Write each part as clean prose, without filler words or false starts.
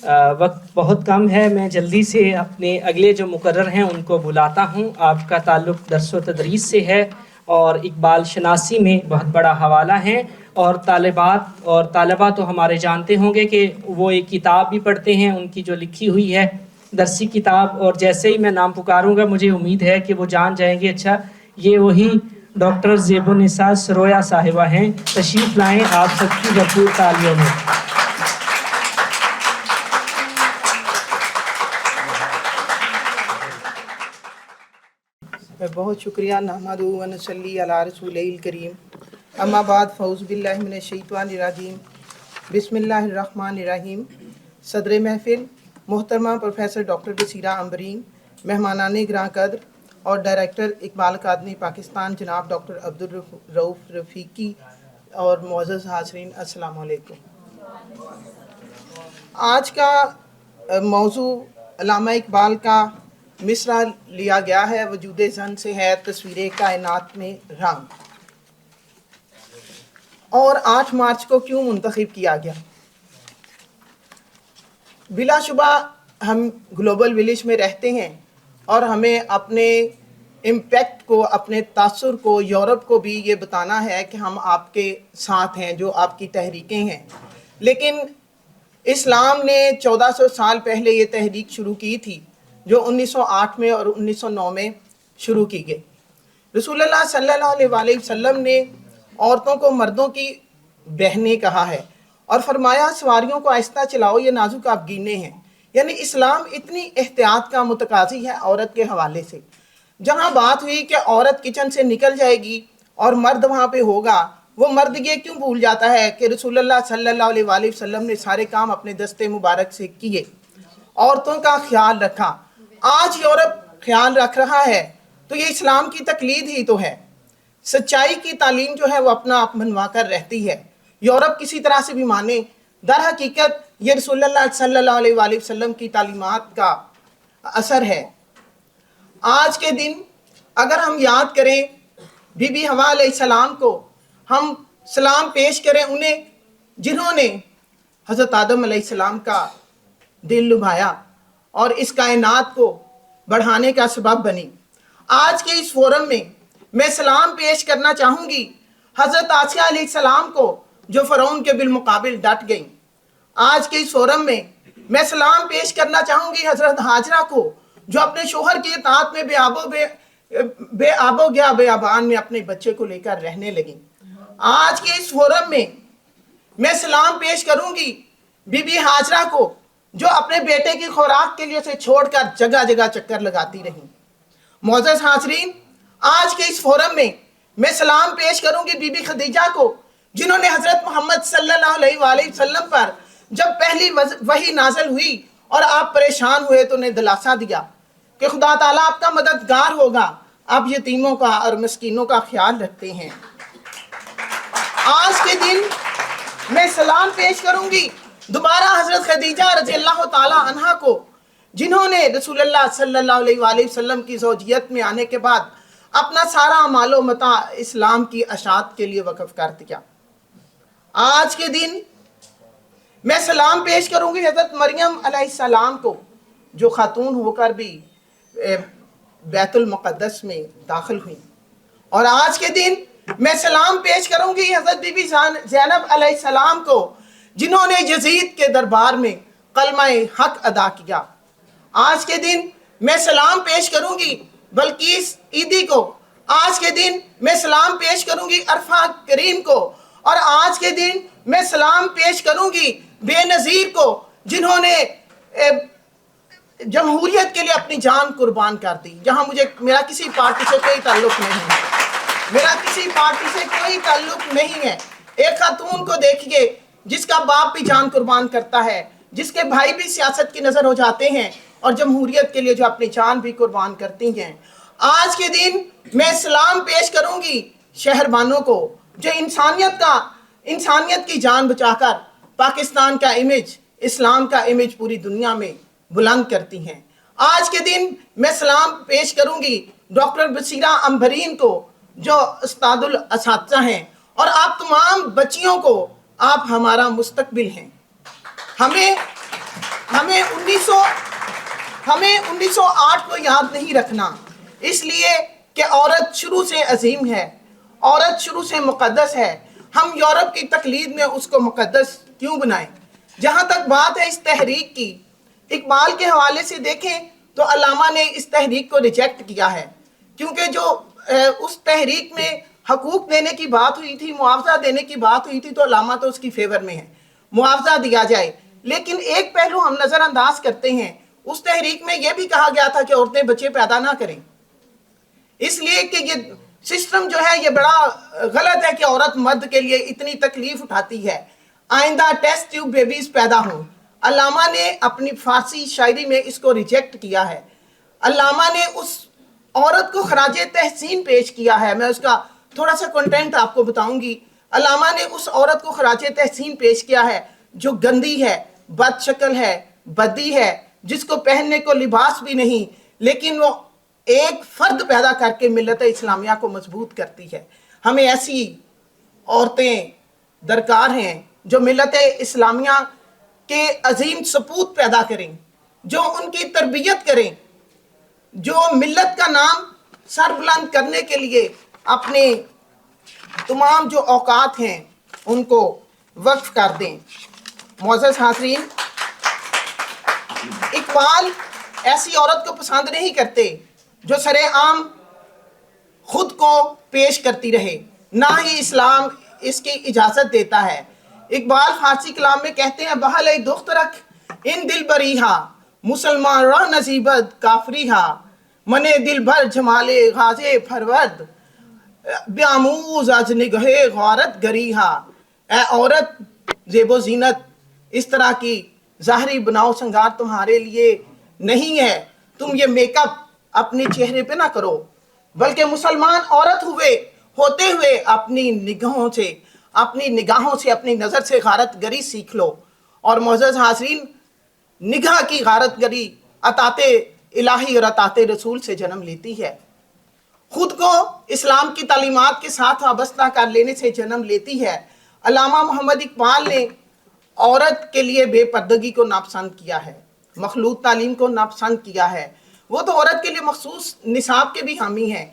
وقت بہت کم ہے، میں جلدی سے اپنے اگلے جو مقرر ہیں ان کو بلاتا ہوں۔ آپ کا تعلق درس و تدریس سے ہے اور اقبال شناسی میں بہت بڑا حوالہ ہے، اور طالبات اور طالبہ تو ہمارے جانتے ہوں گے کہ وہ ایک کتاب بھی پڑھتے ہیں ان کی جو لکھی ہوئی ہے درسی کتاب، اور جیسے ہی میں نام پکاروں گا مجھے امید ہے کہ وہ جان جائیں گے اچھا یہ وہی ڈاکٹر زیب النساء سرویا صاحبہ ہیں۔ تشریف لائیں، آپ سب کی بھرپور تالیوں میں۔ بہت شکریہ۔ نحمدہ و نصلی علی رسولہ الکریم، اما بعد، فاعوذ باللہ من الشیطان الرجیم، بسم اللہ الرحمن الرحیم۔ صدر محفل محترمہ پروفیسر ڈاکٹر بصیرہ عنبرین، مہمانان گراں قدر اور ڈائریکٹر اقبال اکیڈمی پاکستان جناب ڈاکٹر عبدالرؤف رفیقی اور معزز حاضرین، السلام علیکم۔ آج کا موضوع علامہ اقبال کا مصرع لیا گیا ہے، وجود زن سے ہے تصویر کائنات میں رنگ۔ اور 8 مارچ کو کیوں منتخب کیا گیا؟ بلا شبہ ہم گلوبل ولیج میں رہتے ہیں اور ہمیں اپنے امپیکٹ کو، اپنے تاثر کو یورپ کو بھی یہ بتانا ہے کہ ہم آپ کے ساتھ ہیں، جو آپ کی تحریکیں ہیں۔ لیکن اسلام نے 1400 سال پہلے یہ تحریک شروع کی تھی، جو 1908 میں اور 1909 میں شروع کی گئی۔ رسول اللہ صلی اللہ علیہ وسلم نے عورتوں کو مردوں کی بہنیں کہا ہے اور فرمایا سواریوں کو آہستہ چلاؤ، یہ نازک آبگینے ہیں۔ یعنی اسلام اتنی احتیاط کا متقاضی ہے عورت کے حوالے سے۔ جہاں بات ہوئی کہ عورت کچن سے نکل جائے گی اور مرد وہاں پہ ہوگا، وہ مرد یہ کیوں بھول جاتا ہے کہ رسول اللہ صلی اللہ علیہ وسلم نے سارے کام اپنے دستے مبارک سے کیے، عورتوں کا خیال رکھا۔ آج یورپ خیال رکھ رہا ہے تو یہ اسلام کی تقلید ہی تو ہے۔ سچائی کی تعلیم جو ہے وہ اپنا آپ منوا کر رہتی ہے، یورپ کسی طرح سے بھی مانے، در حقیقت یہ رسول اللہ صلی اللہ علیہ وسلم کی تعلیمات کا اثر ہے۔ آج کے دن اگر ہم یاد کریں بی بی حوا علیہ السلام کو، ہم سلام پیش کریں انہیں جنہوں نے حضرت آدم علیہ السلام کا دل لبھایا اور اس کائنات کو بڑھانے کا سبب بنی۔ آج کے اس فورم میں سلام پیش کرنا چاہوں گی حضرت آسیہ علیہ السلام کو، جو فرعون کے بالمقابل ڈٹ گئیں۔ آج کے اس فورم میں سلام پیش کرنا چاہوں گی حضرت ہاجرہ کو، جو اپنے شوہر کی اطاعت میں بے آب و گیا بیابان میں اپنے بچے کو لے کر رہنے لگیں۔ آج کے اس فورم میں سلام پیش کروں گی بی بی ہاجرہ کو، جو اپنے بیٹے کی خوراک کے لیے اسے چھوڑ کر جگہ جگہ چکر لگاتی رہیں۔ معزز حاضرین، آج کے اس فورم میں سلام پیش کروں گی بی بی خدیجہ کو، جنہوں نے حضرت محمد صلی اللہ علیہ وسلم پر جب پہلی وحی نازل ہوئی اور آپ پریشان ہوئے تو انہیں دلاسا دیا کہ خدا تعالیٰ آپ کا مددگار ہوگا، آپ یتیموں کا اور مسکینوں کا خیال رکھتے ہیں۔ آج کے دن میں سلام پیش کروں گی دوبارہ حضرت خدیجہ رضی اللہ تعالیٰ عنہا کو، جنہوں نے رسول اللہ صلی اللہ علیہ وسلم کی زوجیت میں آنے کے بعد اپنا سارا مال و متاع اسلام کی اشاعت کے لیے وقف کر دیا۔ آج کے دن میں سلام پیش کروں گی حضرت مریم علیہ السلام کو، جو خاتون ہو کر بھی بیت المقدس میں داخل ہوئی۔ اور آج کے دن میں سلام پیش کروں گی حضرت بی بی زینب علیہ السلام کو، جنہوں نے یزید کے دربار میں کلمہ حق ادا کیا۔ آج کے دن میں سلام پیش کروں گی بلقیس عیدی کو، آج کے دن میں سلام پیش کروں گی عرفہ کریم کو، اور آج کے دن میں سلام پیش کروں گی بے نظیر کو، جنہوں نے جمہوریت کے لیے اپنی جان قربان کر دی۔ جہاں میرا کسی پارٹی سے کوئی تعلق نہیں ہے، میرا کسی پارٹی سے کوئی تعلق نہیں ہے۔ ایک خاتون کو دیکھیے جس کا باپ بھی جان قربان کرتا ہے، جس کے بھائی بھی سیاست کی نظر ہو جاتے ہیں، اور جمہوریت کے لیے جو اپنی جان بھی قربان کرتی ہیں۔ آج کے دن میں سلام پیش کروں گی شہربانوں کو، جو انسانیت کی جان بچا کر پاکستان کا امیج، اسلام کا امیج پوری دنیا میں بلند کرتی ہیں۔ آج کے دن میں سلام پیش کروں گی ڈاکٹر بصیرہ عنبرین کو، جو استاد الاساتذہ ہیں، اور آپ تمام بچیوں کو، آپ ہمارا مستقبل ہیں۔ ہمیں 1908 کو یاد نہیں رکھنا، اس لیے کہ عورت شروع سے عظیم ہے، عورت شروع سے مقدس ہے. ہم یورپ کی تقلید میں اس کو مقدس کیوں بنائیں؟ جہاں تک بات ہے اس تحریک کی، اقبال کے حوالے سے دیکھیں تو علامہ نے اس تحریک کو ریجیکٹ کیا ہے، کیونکہ جو اس تحریک میں حقوق دینے کی بات ہوئی تھی، معاوضہ دینے کی بات ہوئی تھی، تو علامہ تو اس کی فیور میں ہے، معاوضہ دیا جائے. لیکن ایک پہلو ہم نظر انداز کرتے ہیں، اس تحریک میں یہ بھی کہا گیا تھا کہ عورتیں بچے پیدا نہ کریں، اس لیے کہ یہ سسٹم جو ہے یہ بڑا غلط ہے کہ عورت مرد کے لیے اتنی تکلیف اٹھاتی ہے، آئندہ ٹیسٹ ٹیوب بیبیز پیدا ہوں. علامہ نے اپنی فارسی شاعری میں اس کو ریجیکٹ کیا ہے. علامہ نے اس عورت کو خراج تحسین پیش کیا ہے. میں اس کا تھوڑا سا کنٹینٹ آپ کو بتاؤں گی. علامہ نے اس عورت کو خراج تحسین پیش کیا ہے جو گندی ہے، بد شکل ہے، بدی ہے، جس کو پہننے کو لباس بھی نہیں، لیکن وہ ایک فرد پیدا کر کے ملت اسلامیہ کو مضبوط کرتی ہے. ہمیں ایسی عورتیں درکار ہیں جو ملت اسلامیہ کے عظیم سپوت پیدا کریں، جو ان کی تربیت کریں، جو ملت کا نام سر بلند کرنے کے لیے اپنے تمام جو اوقات ہیں ان کو وقف کر دیں. معزز حاضرین، اقبال ایسی عورت کو پسند نہیں کرتے جو سر عام خود کو پیش کرتی رہے، نہ ہی اسلام اس کی اجازت دیتا ہے. اقبال فارسی کلام میں کہتے ہیں بہل دخت رکھ ان دل بریہا مسلمان را نصیبت کافریہا من دل بر جمال غاز پرورد بیاموز از نگہ غارت گریہا. اے عورت، زیب و زینت اس طرح کی ظاہری بناؤ سنگار تمہارے لیے نہیں ہے. تم یہ میک اپ اپنے چہرے پہ نہ کرو، بلکہ مسلمان عورت ہوتے ہوئے اپنی نگاہوں سے اپنی نظر سے غارت گری سیکھ لو. اور معزز حاضرین، نگاہ کی غارت گری عطاط الہی اور عطاط رسول سے جنم لیتی ہے، خود کو اسلام کی تعلیمات کے ساتھ وابستہ کر لینے سے جنم لیتی ہے. علامہ محمد اقبال نے عورت کے لیے بے پردگی کو ناپسند کیا ہے، مخلوط تعلیم کو ناپسند کیا ہے. وہ تو عورت کے لیے مخصوص نصاب کے بھی حامی ہیں،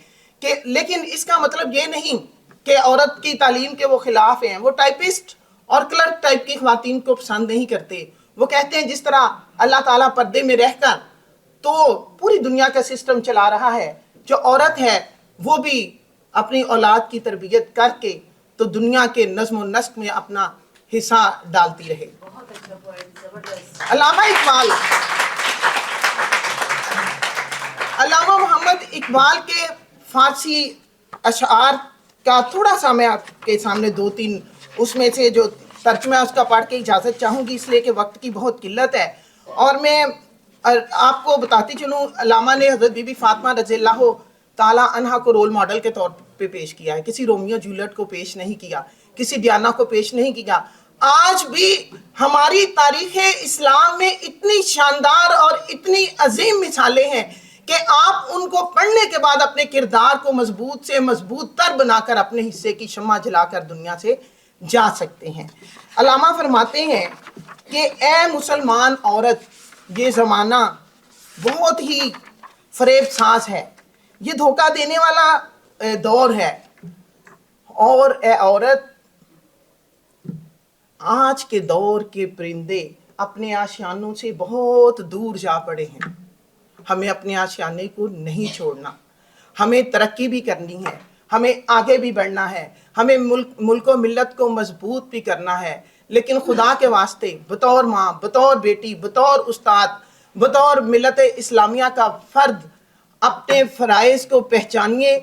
لیکن اس کا مطلب یہ نہیں کہ عورت کی تعلیم کے وہ خلاف ہیں. وہ ٹائپسٹ اور کلرک ٹائپ کی خواتین کو پسند نہیں کرتے. وہ کہتے ہیں جس طرح اللہ تعالیٰ پردے میں رہ کر تو پوری دنیا کا سسٹم چلا رہا ہے، جو عورت ہے وہ بھی اپنی اولاد کی تربیت کر کے تو دنیا کے نظم و نسق میں اپنا حصہ ڈالتی رہے. علامہ محمد اقبال کے فارسی اشعار کا تھوڑا سا میں آپ کے سامنے 2-3 اس میں سے جو ترجمہ ہے اس کا پڑھ کے اجازت چاہوں گی، اس لیے کہ وقت کی بہت قلت ہے. اور میں آپ کو بتاتی چلوں، علامہ نے حضرت بی بی فاطمہ رضی اللہ تعالیٰ عنہا کو رول ماڈل کے طور پہ پیش کیا ہے، کسی رومیو جولیٹ کو پیش نہیں کیا، کسی ڈیانا کو پیش نہیں کیا. آج بھی ہماری تاریخ اسلام میں اتنی شاندار اور اتنی عظیم مثالیں ہیں کہ آپ ان کو پڑھنے کے بعد اپنے کردار کو مضبوط سے مضبوط تر بنا کر اپنے حصے کی شمع جلا کر دنیا سے جا سکتے ہیں. علامہ فرماتے ہیں کہ اے مسلمان عورت، یہ زمانہ بہت ہی فریب ساز ہے، یہ دھوکہ دینے والا دور ہے، اور اے عورت، آج کے دور کے پرندے اپنے آشیانوں سے بہت دور جا پڑے ہیں. ہمیں اپنے آشیانے کو نہیں چھوڑنا، ہمیں ترقی بھی کرنی ہے، ہمیں آگے بھی بڑھنا ہے، ہمیں ملک و ملت کو مضبوط بھی کرنا ہے. لیکن خدا کے واسطے بطور ماں، بطور بیٹی، بطور استاد، بطور ملت اسلامیہ کا فرد اپنے فرائض کو پہچانیے،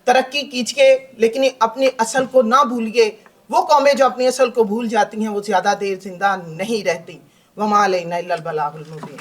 ترقی کیجیے، لیکن اپنے اصل کو نہ بھولیے. وہ قومیں جو اپنی اصل کو بھول جاتی ہیں وہ زیادہ دیر زندہ نہیں رہتی. وما علینا الا البلاغ المبین.